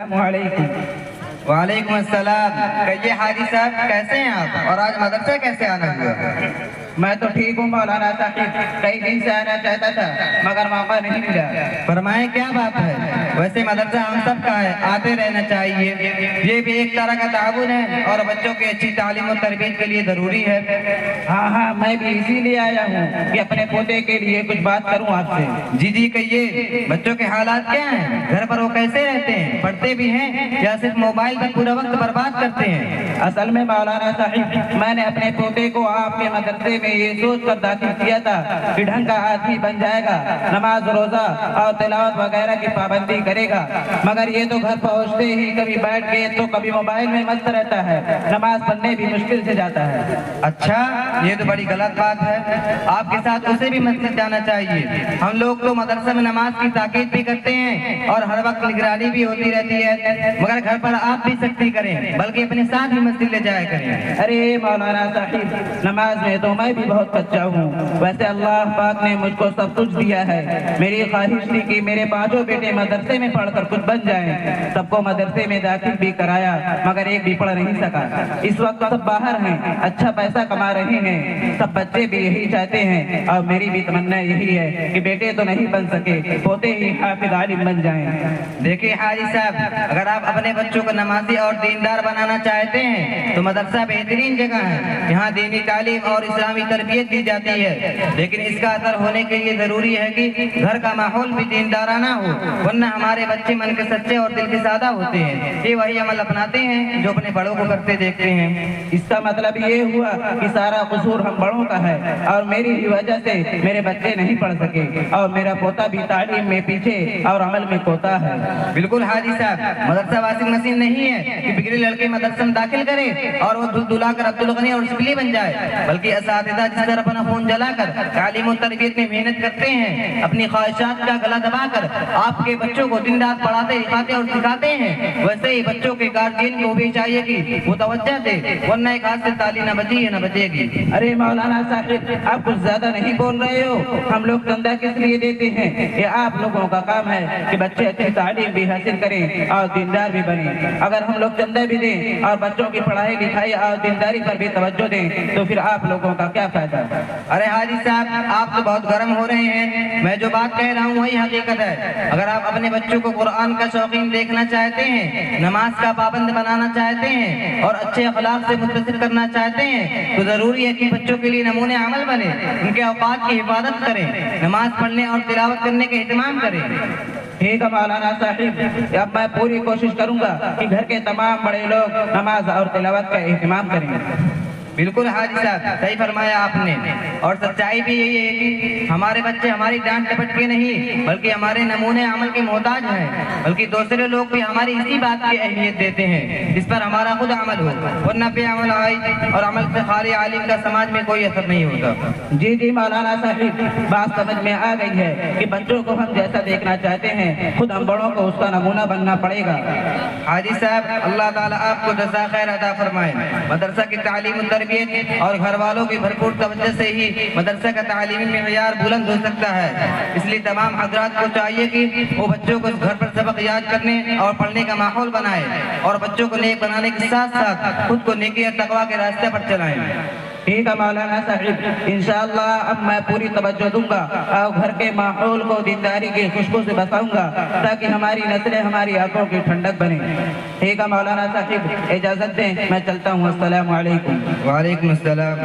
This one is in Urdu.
السلام علیکم۔ وعلیکم السلام۔ کہیے حاجی صاحب کیسے ہیں آپ، اور آج مدرسے کیسے آنا ہوا؟ میں تو ٹھیک ہوں مولانا صاحب، کئی دن سے آنا چاہتا تھا مگر موقع نہیں ملا۔ فرمائیں کیا بات ہے؟ ویسے مدرسہ ہم سب کا ہے، آتے رہنا چاہیے، یہ بھی ایک طرح کا تعاون ہے اور بچوں کی اچھی تعلیم و تربیت کے لیے ضروری ہے۔ ہاں میں بھی اسی لیے آیا ہوں کہ اپنے پوتے کے لیے کچھ بات کروں آپ سے۔ جی کہیے، بچوں کے حالات کیا ہیں؟ گھر پر وہ کیسے رہتے ہیں؟ پڑھتے بھی ہیں یا صرف موبائل پر پورا وقت برباد کرتے ہیں؟ اصل میں مولانا صاحب، میں نے اپنے پوتے کو آپ کے مدرسے میں یہ سوچ کر داخل کیا تھا کہ ڈھنگ کا آدمی بن جائے گا، نماز روزہ اور تلاوت وغیرہ کی پابندی کرے گا، مگر یہ تو گھر پہنچتے ہی کبھی بیٹھ کے تو کبھی موبائل میں مست رہتا ہے، نماز پڑھنے بھی مشکل سے جاتا ہے۔ اچھا، یہ تو بڑی غلط بات ہے، آپ کے ساتھ اسے بھی مسجد جانا چاہیے۔ ہم لوگ تو مدرسے میں نماز کی تاکید بھی کرتے ہیں اور ہر وقت نگرانی بھی ہوتی رہتی ہے، مگر گھر پر آپ بھی سختی کریں، بلکہ اپنے ساتھ ہی مسجد لے جایا کریں۔ ارے مولانا صاحب، نماز میں تو میں بھی بہت کچا ہوں، ویسے اللہ پاک نے مجھ کو سب کچھ دیا ہے۔ میری خواہش تھی کہ میرے پانچوں بیٹے مدرسے میں پڑھ کر کچھ بن جائیں، سب کو مدرسے میں داخل بھی کرایا مگر ایک بھی پڑھ نہیں سکا۔ اس وقت سب باہر ہیں، اچھا پیسہ کما رہے ہیں، سب بچے بھی یہی چاہتے ہیں اور میری بھی تمنا یہی ہے کہ بیٹے تو نہیں بن سکے، پوتے ہی حافظ عالم بن جائیں۔ دیکھیں حاجی صاحب، اگر آپ اپنے بچوں کو نمازی اور دیندار بنانا چاہتے ہیں تو مدرسہ بہترین جگہ ہے، یہاں دینی تعلیم اور اسلامی تربیت دی جاتی ہے، لیکن اس کا اثر ہونے کے لیے ضروری ہے کہ گھر کا ماحول بھی دیندارانہ ہو، ورنہ ہمارے بچے من کے سچے اور دل کے سادہ ہوتے ہیں، یہ وہی عمل اپناتے ہیں جو اپنے بڑوں کو کرتے دیکھتے ہیں۔ اس کا مطلب یہ ہوا کہ سارا قصور ہم بڑوں کا ہے اور میری ہی وجہ سے میرے بچے نہیں پڑھ سکے اور میرا پوتا بھی تعلیم میں پیچھے اور عمل میں کوتا ہے۔ بالکل حاجی صاحب، مدرسہ واشنگ مشین نہیں ہے کہ بگڑے لڑکے مدرسہ میں داخل کرے اور وہ دھل دھلا کر عبدالغنی اور شکلی بن جائے، بلکہ اساتذہ جس طرح اپنا خون جلا کر تعلیم و تربیت میں محنت کرتے ہیں، اپنی خواہشات کا گلا دبا کر آپ کے بچوں کو دن رات پڑھاتے لکھاتے اور سکھاتے ہیں، ویسے ہی بچوں کے گارجین کو بھی چاہیے کہ وہ توجہ دے، ورنہ ایک ہاتھ سے تالی نہ بجی ہے نہ بجے گی۔ ارے مولانا صاحب، آپ کچھ زیادہ نہیں بول رہے ہو؟ ہم لوگ چندہ کس لیے دیتے ہیں؟ یہ آپ لوگوں کا کام ہے کہ بچے اچھی تعلیم بھی حاصل کریں اور دیندار بھی بنیں۔ اگر ہم لوگ چندہ بھی دیں اور بچوں کی پڑھائی لکھائی اور دینداری پر بھی توجہ دیں تو پھر آپ لوگوں کا کیا فائدہ؟ ارے حاجی صاحب، آپ تو بہت گرم ہو رہے ہیں، میں جو بات کہہ رہا ہوں وہی حقیقت ہے۔ اگر آپ اپنے بچوں کو قرآن کا شوقین دیکھنا چاہتے ہیں، نماز کا پابند بنانا چاہتے ہیں اور اچھے اخلاق سے متصف کرنا چاہتے ہیں تو ضروری ہے کہ بچوں کے لیے نمونے عمل بنے، ان کے اوقات کی حفاظت کریں، نماز پڑھنے اور تلاوت کرنے کا اہتمام کریں۔ ٹھیک ہے مولانا صاحب، اب میں پوری کوشش کروں گا کہ گھر کے تمام بڑے لوگ نماز اور تلاوت کا اہتمام کریں۔ بالکل حاجی صاحب، صحیح فرمایا آپ نے، اور سچائی بھی یہی ہے کہ ہمارے بچے ہماری ڈانٹ ڈپٹ کے نہیں بلکہ ہمارے نمونے عمل کے محتاج ہیں، بلکہ دوسرے لوگ بھی ہماری اسی بات کی اہمیت دیتے ہیں جس پر ہمارا خود عمل ہو، ورنہ بے عمل اور عمل سے خالی عالم کا سماج میں کوئی اثر نہیں ہوتا۔ جی مولانا صاحب، بات سمجھ میں آ گئی ہے کہ بچوں کو ہم جیسا دیکھنا چاہتے ہیں خود ہم بڑوں کو اس کا نمونہ بننا پڑے گا۔ حاجی صاحب، اللہ تعالیٰ آپ کو جزا خیر عطا فرمائے۔ مدرسہ کی تعلیم و تربیت اور گھر والوں کی بھرپور توجہ سے ہی مدرسہ کا تعلیمی معیار بلند ہو سکتا ہے، اس لیے تمام حضرات کو چاہیے کہ وہ بچوں کو گھر پر سبق یاد کرنے اور پڑھنے کا ماحول بنائے اور بچوں کو نیک بنانے کے ساتھ ساتھ خود کو نیکی اور تقویٰ کے راستے پر چلائیں۔ ٹھیک ہے مولانا صاحب، انشاءاللہ اب میں پوری توجہ دوں گا اور گھر کے ماحول کو دینداری کی خوشبو سے بساؤں گا تاکہ ہماری نسلیں ہماری آنکھوں کی ٹھنڈک بنے۔ ٹھیک ہے مولانا صاحب، اجازت دیں، میں چلتا ہوں۔ السلام علیکم۔ وعلیکم السلام۔